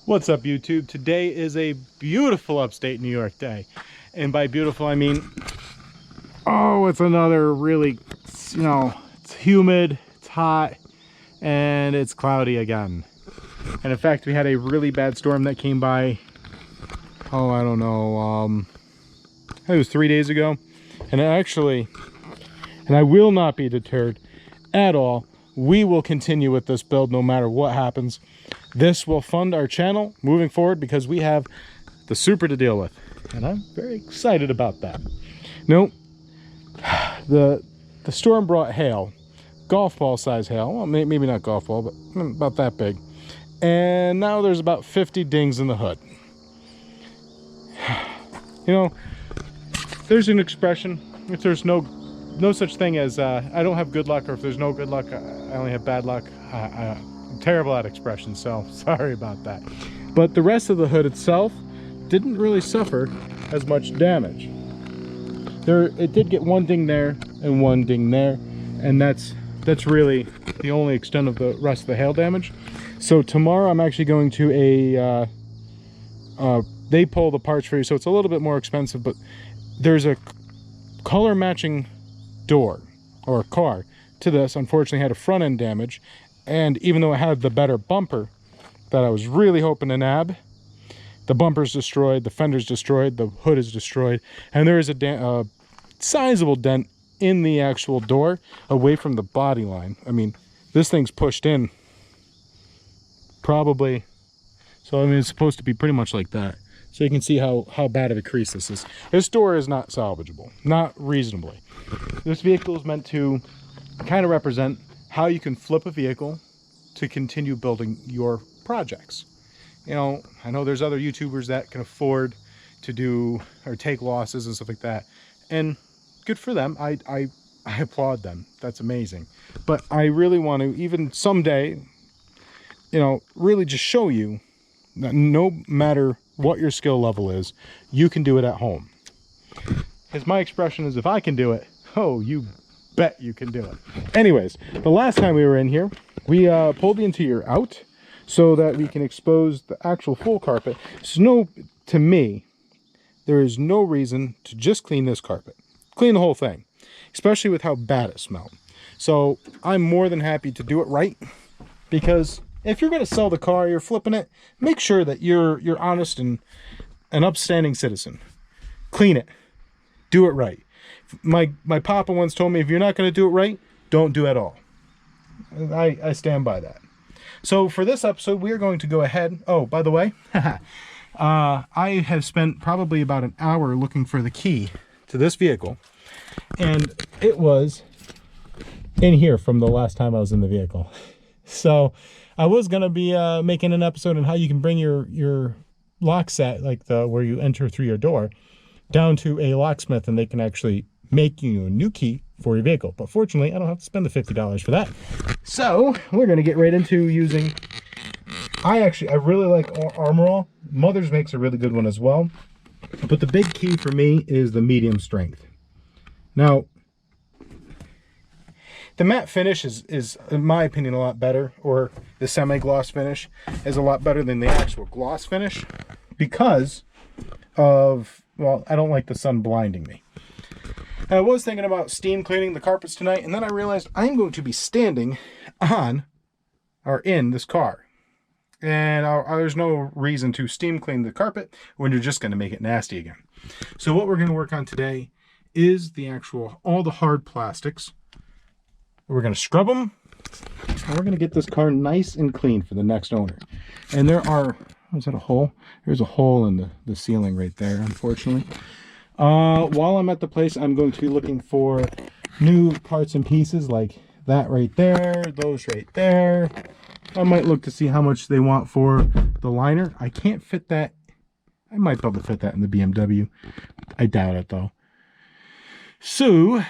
What's up, YouTube? Today is a beautiful upstate New York day. And by beautiful, I mean, oh, it's another really, it's humid, it's hot, and it's cloudy again. And in fact, we had a really bad storm that came by, oh, I don't know, I think it was 3 days ago. And I will not be deterred at all. We will continue with this build no matter what happens. This will fund our channel moving forward because we have the super to deal with. And I'm very excited about that. No, the storm brought hail, golf ball size hail. Well, maybe not golf ball, but about that big. And now there's about 50 dings in the hood. You know, there's an expression, if there's no such thing as I don't have good luck, or if there's no good luck, I only have bad luck. I'm terrible at expressions, so sorry about that. But the rest of the hood itself didn't really suffer as much damage. It did get one ding there and one ding there, and that's really the only extent of the rest of the hail damage. So tomorrow I'm actually going to they pull the parts for you, so it's a little bit more expensive, but there's a color matching door or car to this. Unfortunately had a front end damage, and even though it had the better bumper that I was really hoping to nab, the bumper's destroyed, the fender's destroyed, the hood is destroyed, and there is a sizable dent in the actual door away from the body line. I mean, this thing's pushed in probably, so I mean it's supposed to be pretty much like that. So you can see how bad of a crease this is. This door is not salvageable, not reasonably. This vehicle is meant to kind of represent how you can flip a vehicle to continue building your projects. You know, I know there's other YouTubers that can afford to do or take losses and stuff like that, and good for them. I applaud them. That's amazing. But I really want to, even someday, you know, really just show you that no matter what your skill level is, you can do it at home. Because my expression is, if I can do it, oh, you bet you can do it. Anyways, the last time we were in here, we pulled the interior out so that we can expose the actual full carpet. So to me, there is no reason to just clean this carpet. Clean the whole thing, especially with how bad it smelled. So I'm more than happy to do it right, because if you're going to sell the car, you're flipping it, make sure that you're honest and an upstanding citizen. Clean it. Do it right. My papa once told me, if you're not going to do it right, don't do it at all. I stand by that. So for this episode, we are going to go ahead. Oh, by the way, I have spent probably about an hour looking for the key to this vehicle, and it was in here from the last time I was in the vehicle. So I was going to be making an episode on how you can bring your lock set, like where you enter through your door, down to a locksmith, and they can actually make you a new key for your vehicle. But fortunately, I don't have to spend the $50 for that. So we're going to get right into using, I really like Averill. Mother's makes a really good one as well. But the big key for me is the medium strength. Now, the matte finish is, in my opinion, a lot better, or the semi-gloss finish is a lot better than the actual gloss finish, because of, well, I don't like the sun blinding me. And I was thinking about steam cleaning the carpets tonight, and then I realized I'm going to be standing on, or in, this car. And there's no reason to steam clean the carpet when you're just going to make it nasty again. So what we're going to work on today is all the hard plastics. We're going to scrub them, and we're going to get this car nice and clean for the next owner. And there are, is that a hole? There's a hole in the ceiling right there, unfortunately. While I'm at the place, I'm going to be looking for new parts and pieces like that right there, those right there. I might look to see how much they want for the liner. I can't fit that. I might be able to fit that in the BMW. I doubt it, though. So,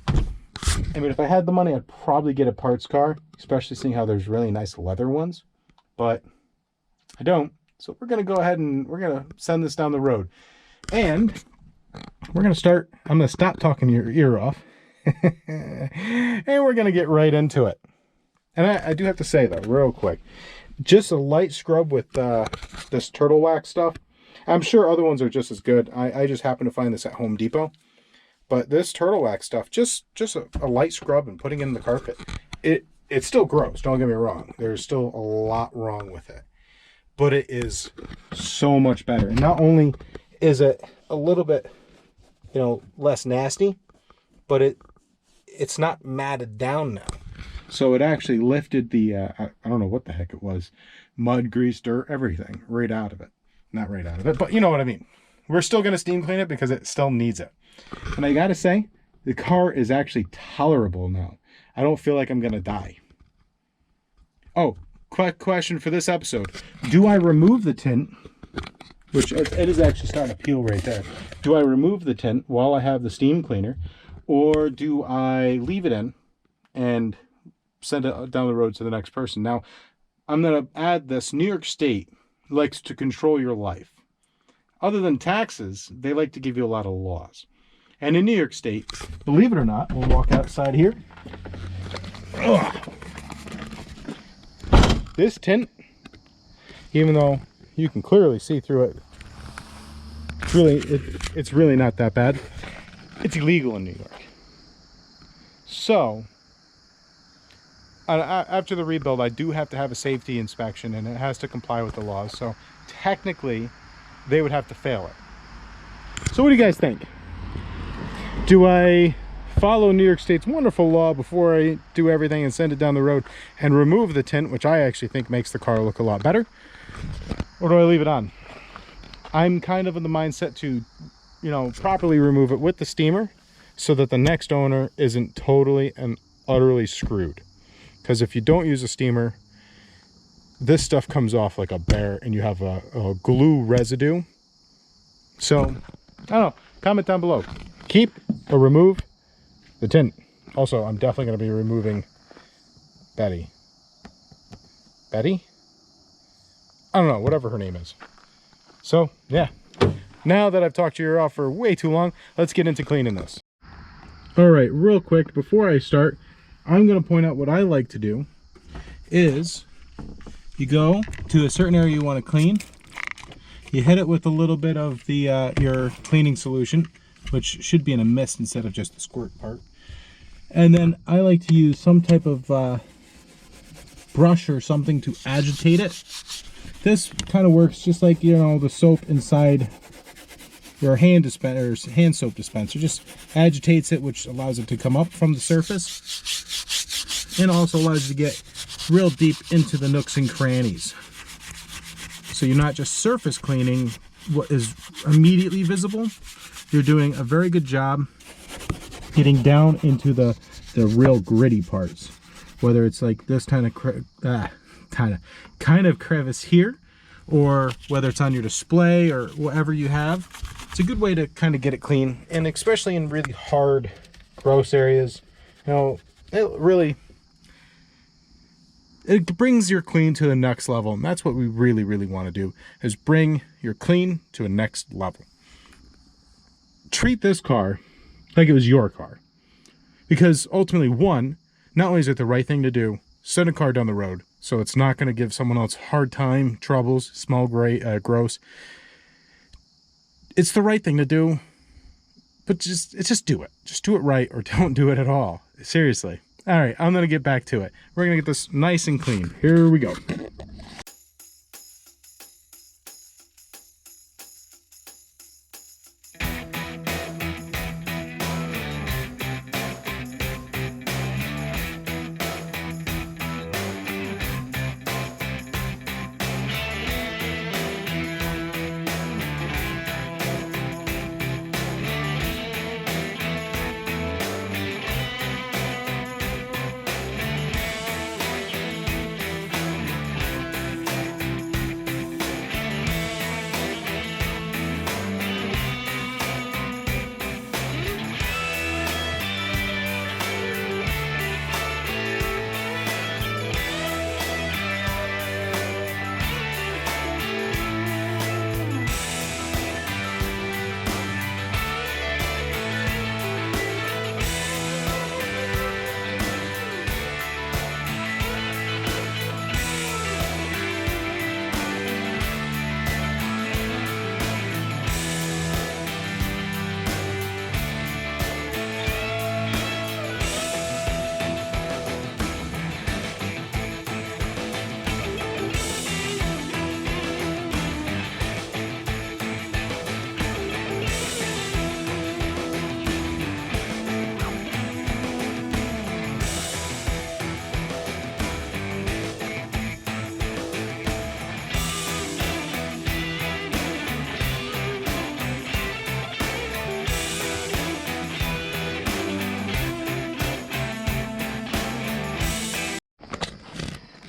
I mean, if I had the money, I'd probably get a parts car, especially seeing how there's really nice leather ones, but I don't. So we're going to go ahead and we're going to send this down the road. And we're going to start, I'm going to stop talking your ear off, and we're going to get right into it. And I do have to say, though, real quick, Just a light scrub with this turtle wax stuff. I'm sure other ones are just as good. I just happen to find this at Home Depot. But this turtle wax stuff, just a light scrub and putting it in the carpet, it's still gross, don't get me wrong. There's still a lot wrong with it. But it is so much better. And not only is it a little bit, you know, less nasty, but it's not matted down now. So it actually lifted the, I don't know what the heck it was, mud, grease, dirt, everything right out of it. Not right out of it, but you know what I mean. We're still going to steam clean it because it still needs it. And I got to say, the car is actually tolerable now. I don't feel like I'm going to die. Oh, quick question for this episode. Do I remove the tint, which it is actually starting to peel right there. Do I remove the tint while I have the steam cleaner, or do I leave it in and send it down the road to the next person? Now, I'm going to add this. New York State likes to control your life. Other than taxes, they like to give you a lot of laws. And in New York State, believe it or not, we'll walk outside here. Ugh. This tint, even though you can clearly see through it, it's really not that bad. It's illegal in New York. So, after the rebuild, I do have to have a safety inspection, and it has to comply with the laws. So, technically, they would have to fail it. So, what do you guys think? Do I follow New York State's wonderful law before I do everything and send it down the road and remove the tint, which I actually think makes the car look a lot better? Or do I leave it on? I'm kind of in the mindset to, you know, properly remove it with the steamer so that the next owner isn't totally and utterly screwed. Because if you don't use a steamer, this stuff comes off like a bear and you have a glue residue. So, I don't know. Comment down below. Keep or remove the tint. Also, I'm definitely going to be removing Betty. Betty? I don't know, whatever her name is. So, yeah. Now that I've talked your ear off for way too long, let's get into cleaning this. Alright, real quick, before I start, I'm going to point out what I like to do is you go to a certain area you want to clean. You hit it with a little bit of the your cleaning solution, which should be in a mist instead of just the squirt part. And then I like to use some type of brush or something to agitate it. This kind of works just like, you know, the soap inside your hand dispenser, hand soap dispenser. Just agitates it, which allows it to come up from the surface, and also allows you to get real deep into the nooks and crannies. So you're not just surface cleaning what is immediately visible. You're doing a very good job getting down into the real gritty parts, whether it's like this kind of crevice here, or whether it's on your display or whatever you have. It's a good way to kind of get it clean, and especially in really hard, gross areas. You know, it brings your clean to the next level, and that's what we really want to do, is bring your clean to a next level. Treat this car like it was your car, because ultimately, one, not only is it the right thing to do, send a car down the road, so it's not going to give someone else hard time, troubles, smell great, gross. It's the right thing to do, but just do it. Just do it right, or don't do it at all. Seriously. All right, I'm going to get back to it. We're going to get this nice and clean. Here we go.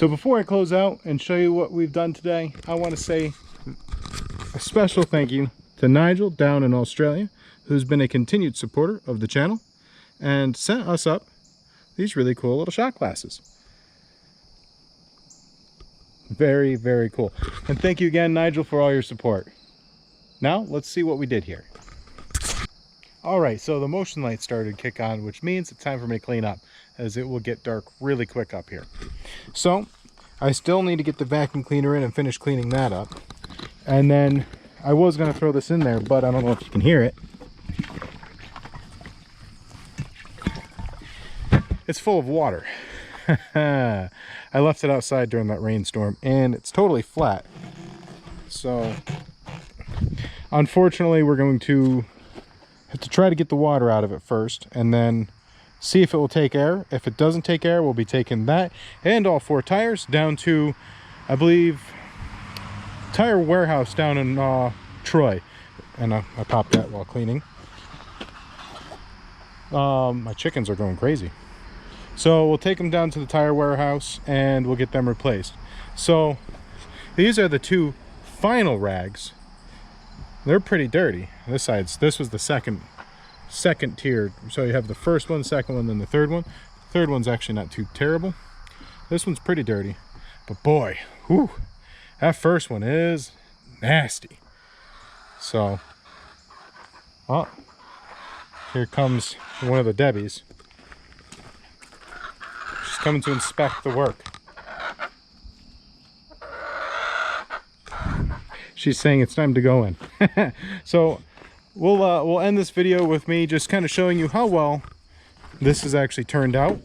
So before I close out and show you what we've done today, I want to say a special thank you to Nigel down in Australia, who's been a continued supporter of the channel and sent us up these really cool little shot glasses. Very, very cool. And thank you again, Nigel, for all your support. Now, let's see what we did here. All right, so the motion light started to kick on, which means it's time for me to clean up, as it will get dark really quick up here. So, I still need to get the vacuum cleaner in and finish cleaning that up. And then, I was going to throw this in there, but I don't know if you can hear it. It's full of water. I left it outside during that rainstorm and it's totally flat. So unfortunately we're going to have to try to get the water out of it first and then see if it will take air. If it doesn't take air, we'll be taking that and all 4 tires down to, I believe, Tire Warehouse down in Troy. And I popped that while cleaning. My chickens are going crazy. So we'll take them down to the Tire Warehouse and we'll get them replaced. So these are the 2 final rags. They're pretty dirty. This was the second tier. So you have the first one, second one, then the third one. The third one's actually not too terrible. This one's pretty dirty. But boy, whew, that first one is nasty. So, oh, here comes one of the Debbies. Coming to inspect the work. She's saying it's time to go in. So we'll end this video with me just kind of showing you how well this has actually turned out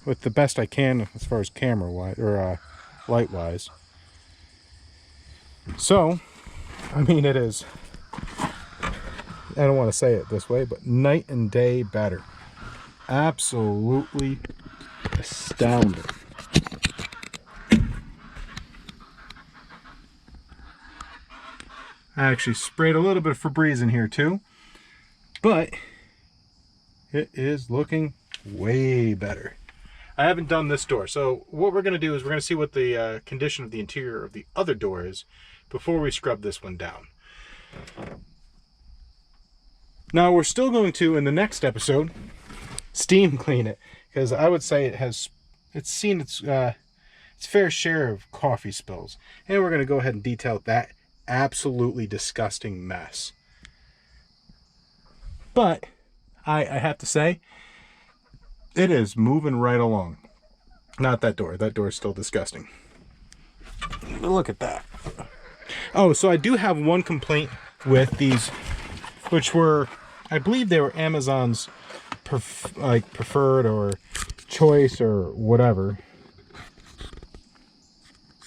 with the best I can as far as camera wise or light wise. So I mean, it is, I don't want to say it this way, but night and day better. Absolutely astounding. I actually sprayed a little bit of Febreze in here too, but it is looking way better. I haven't done this door, so what we're going to do is we're going to see what the condition of the interior of the other door is before we scrub this one down. Now we're still going to, in the next episode, steam clean it, because I would say it's seen its fair share of coffee spills, and we're going to go ahead and detail that absolutely disgusting mess. But I have to say, it is moving right along. Not that door. That door is still disgusting. Look at that. Oh, so I do have one complaint with these, which were, I believe they were Amazon's preferred or choice or whatever.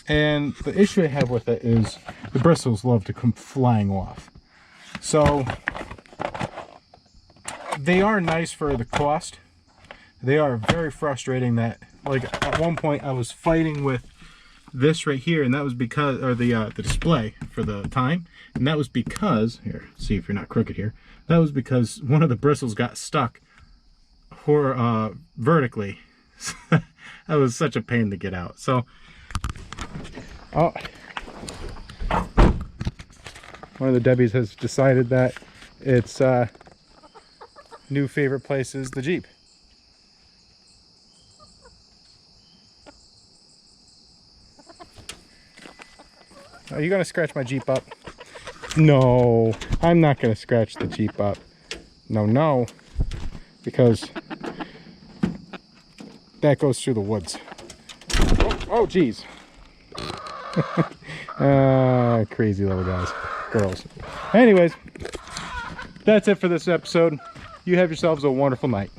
And the issue I have with it is the bristles love to come flying off. So they are nice for the cost. They are very frustrating that, like, at one point I was fighting with this right here, and that was because, or the display for the time, and that was because, here, see if you're not crooked here, that was because one of the bristles got stuck vertically. That was such a pain to get out. So, oh, one of the Debbies has decided that its new favorite place is the Jeep. Are you gonna scratch my Jeep up? No, I'm not gonna scratch the Jeep up. No, because that goes through the woods. Oh geez. Crazy little girls. Anyways, that's it for this episode. You have yourselves a wonderful night.